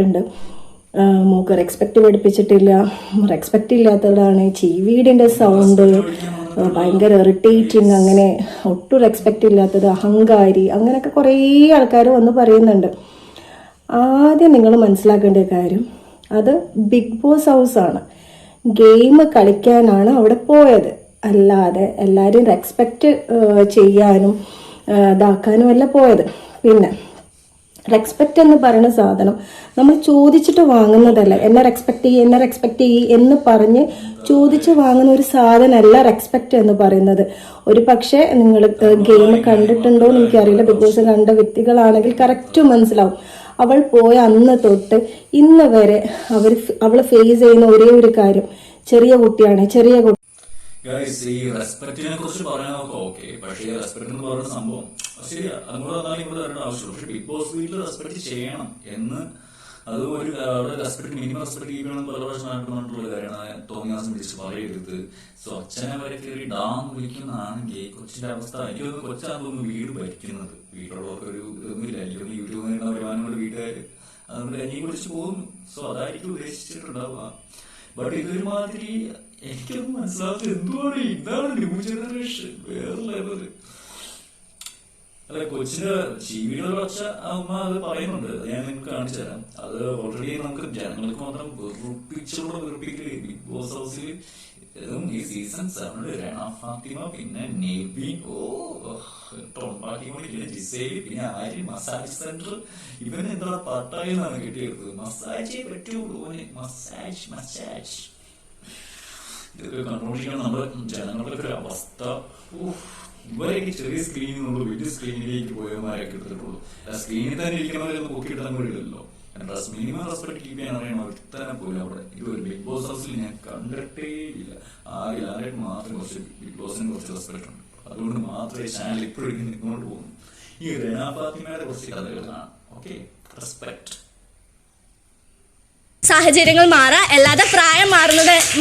ഉണ്ട്. മൂക്ക് റെസ്പെക്റ്റ് പഠിപ്പിച്ചിട്ടില്ല, റെസ്പെക്റ്റ് ഇല്ലാത്തതാണ്. ചീവീടിൻ്റെ സൗണ്ട് ഭയങ്കര ഇറിറ്റേറ്റിങ്, അങ്ങനെ ഒട്ടും റെസ്പെക്റ്റ് ഇല്ലാത്തത്, അഹങ്കാരി, അങ്ങനെയൊക്കെ കുറേ ആൾക്കാർ വന്ന് പറയുന്നുണ്ട്. ആദ്യം നിങ്ങൾ മനസ്സിലാക്കേണ്ട കാര്യം, അത് ബിഗ് ബോസ് ഹൗസാണ്. ഗെയിം കളിക്കാനാണ് അവിടെ പോയത്, അല്ലാതെ എല്ലാവരും റെസ്പെക്റ്റ് ചെയ്യാനും ഇതാക്കാനും അല്ല പോയത്. പിന്നെ റെസ്പെക്റ്റ് എന്ന് പറയുന്ന സാധനം നമ്മൾ ചോദിച്ചിട്ട് വാങ്ങുന്നതല്ല. എന്നെ റെസ്പെക്റ്റ് ചെയ്യ് എന്ന് പറഞ്ഞ് ചോദിച്ച് വാങ്ങുന്ന ഒരു സാധനമല്ല റെസ്പെക്റ്റ് എന്ന് പറയുന്നത്. ഒരു പക്ഷേ നിങ്ങൾ ഗെയിം കണ്ടിട്ടുണ്ടോ എന്ന് എനിക്കറിയില്ല. ബിഗ് ബോസ് കണ്ട വ്യക്തികളാണെങ്കിൽ കറക്റ്റ് മനസ്സിലാവും. അവൾ പോയ അന്ന് തൊട്ട് ഇന്ന് വരെ അവൾ ഫേസ് ചെയ്യുന്ന ഒരേ ഒരു കാര്യം, ചെറിയ കുട്ടിയാണ്. ഈ റെസ്പെക്റ്റിനെ കുറിച്ച് പറയാനൊക്കെ ഓക്കെ, പക്ഷേ ഈ റെസ്പെക്ട് എന്ന് പറയുന്ന സംഭവം ശരിയാ, അതുകൊണ്ട് വന്നാലും ഇവിടെ വരേണ്ട ആവശ്യമില്ല. പക്ഷെ ബിഗ് ബോസ് വീട്ടിൽ റെസ്പെക്ട് ചെയ്യണം എന്ന്, അത് ഒരു റെസ്പെക്ട്, മിനിമം റെസ്പെക്ട് ചെയ്യണം പല പ്രാവശ്യം നടക്കുന്നുണ്ടുള്ള കാര്യമാണ്. തോന്നിയാസം വിളിച്ച് പറയരുത്. സോ അച്ഛനെ വരെ കയറി ഡാം വിളിക്കുന്നതാണെങ്കിൽ കൊച്ചിന്റെ അവസ്ഥ, എനിക്കൊന്ന് കൊച്ചാന്ന് വീട് ഭരിക്കുന്നത്, വീട്ടിലുള്ളവർക്ക് ഒരു ഇതൊന്നുമില്ല, എനിക്കൊന്ന് യൂട്യൂബിൽ നിന്നുള്ള വരുമാനമുള്ള വീട്ടുകാർ അതുകൊണ്ട് എന്നെ വിളിച്ച് പോകുന്നു. സോ അതായിരിക്കും ഉദ്ദേശിച്ചിട്ടുണ്ടാവുക. ബട്ട് ഇതൊരുമാതിരി എനിക്കൊന്നും മനസ്സിലാകാത്ത എന്തുകൊണ്ട് ഇതാണ് ന്യൂ ജനറേഷൻ വേറെ ലെവല്. അല്ല, കൊച്ചിന്റെ ജീവിയുടെ വളർച്ച അമ്മ അത് പറയുന്നുണ്ട്, ഞാൻ നിങ്ങൾക്ക് കാണിച്ചു തരാം. അത് ഓൾറെഡി നമുക്ക് ജനങ്ങൾക്ക് മാത്രം വെറുപ്പിക്കല് ബിഗ് ബോസ് ഹൗസിൽ. ഈ സീസൺ 7 രണ ഫാത്തിമ, പിന്നെ നെബിൻ, ടൊമ്പാക്കിക്കൊണ്ടിരിക്കുന്ന ജിസേലി, പിന്നെ ആര്യ, മസാജ് സെന്റർ. ഇവന് എന്താ പട്ടായി എന്നാണ് കിട്ടിയെടുത്തത്. മസാജേ പറ്റുള്ളൂ, മസാജ്. ഇതൊക്കെ കൺട്രോൾ ചെയ്യണം നമ്മുടെ ജനങ്ങളുടെ ഒരു അവസ്ഥ. ഇവരൊക്കെ ചെറിയ സ്ക്രീനിൽ നിന്നുള്ള വലിയ സ്ക്രീനിലേക്ക് പോയവന്മാരൊക്കെ എടുത്തിട്ടുള്ളൂ. സ്ക്രീനിൽ തന്നെ ഇരിക്കുന്നവരൊന്നും പൊക്കിയിട്ടാൻ കൂടിയില്ലല്ലോ. മിനിമം റെസ്പെക്ട് കീപ്പ് ചെയ്യാൻ അറിയണം ഒരുത്തനെ പോലും അവിടെ. ഒരു ബിഗ് ബോസ് ഹൗസിൽ ഞാൻ കണ്ടിട്ടേ ഇല്ല. ആരെയും മാത്രം കുറച്ച് ബിഗ് ബോസിന് കുറച്ച് റെസ്പെക്ട് ഉണ്ട്. അതുകൊണ്ട് മാത്രമേ ചാനൽ ഇപ്പോഴും നിന്നുകൊണ്ട് പോകുന്നു. ഈ റെന ഫാത്തിമയുടെ കുറച്ച് കഥകളാണ്. Okay, respect. സാഹചര്യങ്ങൾ മാറാം, അല്ലാതെ പ്രായം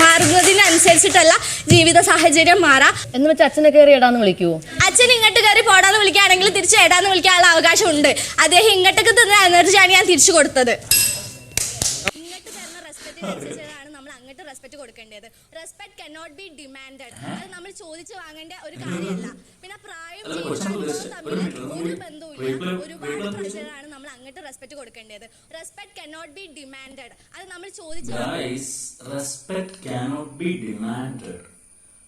മാറുന്നതിനനുസരിച്ചിട്ടല്ല ജീവിത സാഹചര്യം മാറാം. എന്ന് വെച്ചാൽ അച്ഛനെ കയറി ഇടാന്ന് വിളിക്കൂ? അച്ഛൻ ഇങ്ങോട്ട് കയറി പോടാന്ന് വിളിക്കുകയാണെങ്കിൽ തിരിച്ച് ഇടാന്ന് വിളിക്കാനുള്ള അവകാശം ഉണ്ട്. അദ്ദേഹം ഇങ്ങോട്ടേക്ക് തന്ന എനർജിയാണ് ഞാൻ തിരിച്ചു കൊടുത്തത്. ഇങ്ങോട്ട് തരുന്ന റെസ്പെക്റ്റിനനുസരിച്ചാണ് നമ്മൾ അങ്ങോട്ട് റെസ്പെക്ട് കൊടുക്കേണ്ടത്. Respect cannot be demanded. അത് നമ്മൾ ചോദിച്ച് വാങ്ങേണ്ട ഒരു കാര്യമല്ല. പിന്നെ പ്രായം ഒരു ബന്ധവുമില്ല. ഒരുപാട് പ്രഷറാണ് നമ്മൾ അങ്ങോട്ട് റെസ്പെക്ട് കൊടുക്കേണ്ടത്. Respect cannot be demanded. അത് നമ്മൾ ചോദിച്ച് റെസ്പെക്ട് കാനോട്ട് ബി ഡിമാൻഡഡ്.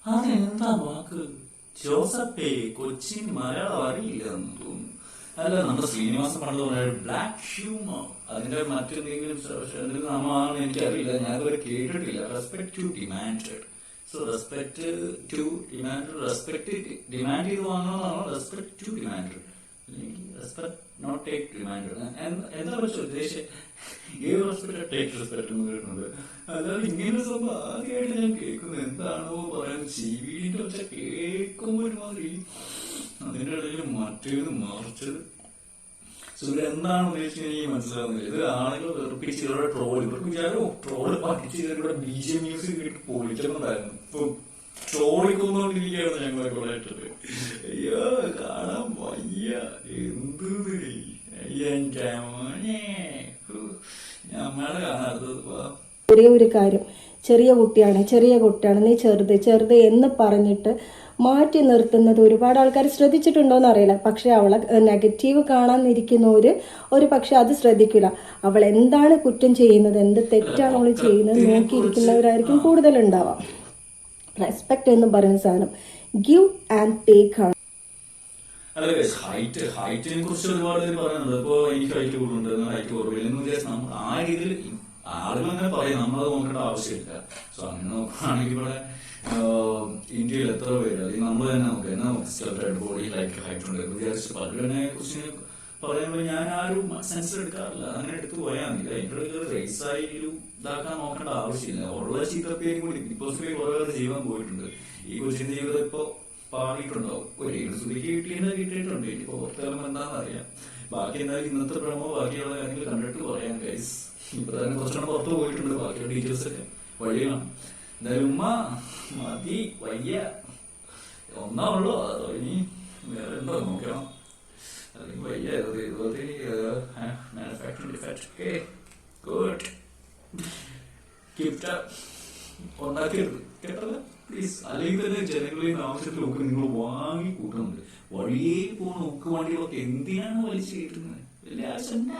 അതെന്താ വാക്ക് ജോസഫേ? കൊച്ചിൻ മലയാളം അറിയില്ലെന്ന് തോന്നുന്നു. അല്ല, നമ്മുടെ ശ്രീനിവാസൻ പണ്ട് പറഞ്ഞ ബ്ലാക്ക് ഹ്യൂമർ, അതിന്റെ മറ്റെന്തെങ്കിലും നാമമാണെന്ന് എനിക്കറിയില്ല, ഞാനിതുവരെ കേട്ടിട്ടില്ല. Respect to demanded. So respect to demand, respect demand ചെയ്ത് വാങ്ങണമെന്നാണോ respect to demand? Respect not take demand. എന്താ പക്ഷെ ഉദ്ദേശം? ഏത് റെസ്പെക്ട് ടേക്ക് റെസ്പെക്ട് എന്ന് കേട്ടിട്ടുണ്ട്. അല്ലാതെ ഇങ്ങനെ സംഭവം ആദ്യമായിട്ട് ഞാൻ കേൾക്കുന്നത്. എന്താണോ പറയുന്നത്? ചീവീടിന്റെ ഒച്ച കേൾക്കുമ്പോൾ ഒരുമാതിരി, അതിന്റെ ഇടയിൽ മറ്റേത് മറിച്ചത്. സൂര്യ എന്താണ് ഉദ്ദേശിക്കുന്നത് എനിക്ക് മനസ്സിലാവുന്നില്ല. ഇത് ആളുകൾ വെറുപ്പിച്ച് ഇവരുടെ ട്രോൾ, ഇവർക്ക് വിചാരം ട്രോള് പഠിച്ച് ഇവരുടെ BGM മ്യൂസിക് കേട്ട് പൊളിക്കുന്നുണ്ടായിരുന്നു. ഇപ്പൊ ട്രോളിക്കൊന്നുകൊണ്ടിരിക്കുകയായിരുന്നു ഞങ്ങളൊക്കെ വിളയിട്ടത്. അയ്യോ, കാണാൻ വയ്യ. എന്ത് ഞമ്മളെ കാണാത്തത്. ഒരേ ഒരു കാര്യം, ചെറിയ കുട്ടിയാണ്, നീ ചെറുത് എന്ന് പറഞ്ഞിട്ട് മാറ്റി നിർത്തുന്നത് ഒരുപാട് ആൾക്കാർ ശ്രദ്ധിച്ചിട്ടുണ്ടോന്ന് അറിയില്ല. പക്ഷെ അവളെ നെഗറ്റീവ് കാണാനിരിക്കുന്നവര് ഒരു പക്ഷെ അത് ശ്രദ്ധിക്കില്ല. അവൾ എന്താണ് കുറ്റം ചെയ്യുന്നത്, എന്ത് തെറ്റാണ് അവൾ ചെയ്യുന്നത് നോക്കിയിരിക്കുന്നവരായിരിക്കും കൂടുതലുണ്ടാവാം. റെസ്പെക്ട് എന്ന് പറയുന്ന സാധനം ഗിവ് ആൻഡ് ടേക്ക് ആണ്. ഹൈറ്റിനെ കുറിച്ച് ഒരുപാട് പേര് പറയുന്നുണ്ട്. ഇപ്പൊ എനിക്ക് ഹൈറ്റ് കൂടുതലുണ്ട്, ഹൈറ്റ് കുറവില്ല എന്ന് വിചാരിച്ചാൽ നമ്മൾ ആ രീതിയിൽ ആളുകൾ അങ്ങനെ പറയും, നമ്മളത് നോക്കേണ്ട ആവശ്യമില്ല. സോ അങ്ങനെ നോക്കുകയാണെങ്കിൽ ഇവിടെ ഇന്ത്യയിൽ എത്ര പേര്, അല്ലെങ്കിൽ നമ്മൾ തന്നെ നോക്കുക, ബോഡി ലൈക്ക് ഹൈറ്റ് ഉണ്ട് വിചാരിച്ച് പലതിനെ കുറിച്ച് പറയുമ്പോൾ ഞാൻ ആരും സെൻസ് എടുക്കാറില്ല. അങ്ങനെ എടുത്തു പോയാൽ മതി. അതിൻ്റെ റേസായി ഒരു ഇതാക്കാൻ നോക്കേണ്ട ആവശ്യമില്ല. ഉള്ള ചീത്തപ്പേരും കൂടി ബിഗ് ബോസിൽ കുറെ ജീവൻ പോയിട്ടുണ്ട്. ഈ കൊച്ചിന്റെ ജീവിതം ഇപ്പൊ പാടിയിട്ടുണ്ടാവും. ഒരു സുതിക്ക് കിട്ടിയിട്ടുണ്ട്. ഇനിയിപ്പോ പുറത്തേലും എന്താണെന്ന് അറിയാം. ബാക്കി എന്തായാലും ഇന്നത്തെ പ്രമോ ബാക്കിയുള്ള കാര്യങ്ങൾ കണ്ടിട്ട് പറയാം ഗൈസ്. ഇപ്പൊ തന്നെ കുറച്ചെണ്ണം പുറത്ത് പോയിട്ടുണ്ട്. ബാക്കിയുള്ള ഡീറ്റെയിൽസ് ഒക്കെ വഴിയാണ്. എന്തായാലും ഉമ്മ മതി, വയ്യ, ഒന്നാണല്ലോ. അതോ ഇനി വേറെ ഉണ്ടോ നോക്കണം. അല്ലെങ്കിൽ വയ്യ, manufacturing defect. Okay. Good. Gift ഉണ്ടാക്കരുത് കേട്ടത് പ്ലീസ്. അല്ലെങ്കിൽ തന്നെ ജനങ്ങളിൽ നിന്ന് ആവശ്യത്തിൽ ഒക്കെ നിങ്ങൾ വാങ്ങി കൂട്ടുന്നുണ്ട്. വഴിയേ പോകുന്ന ഒക്കെ വണ്ടികളൊക്കെ എന്തിനാണ് വലിച്ചു കയറ്റുന്നത്? വലിയ ആവശ്യം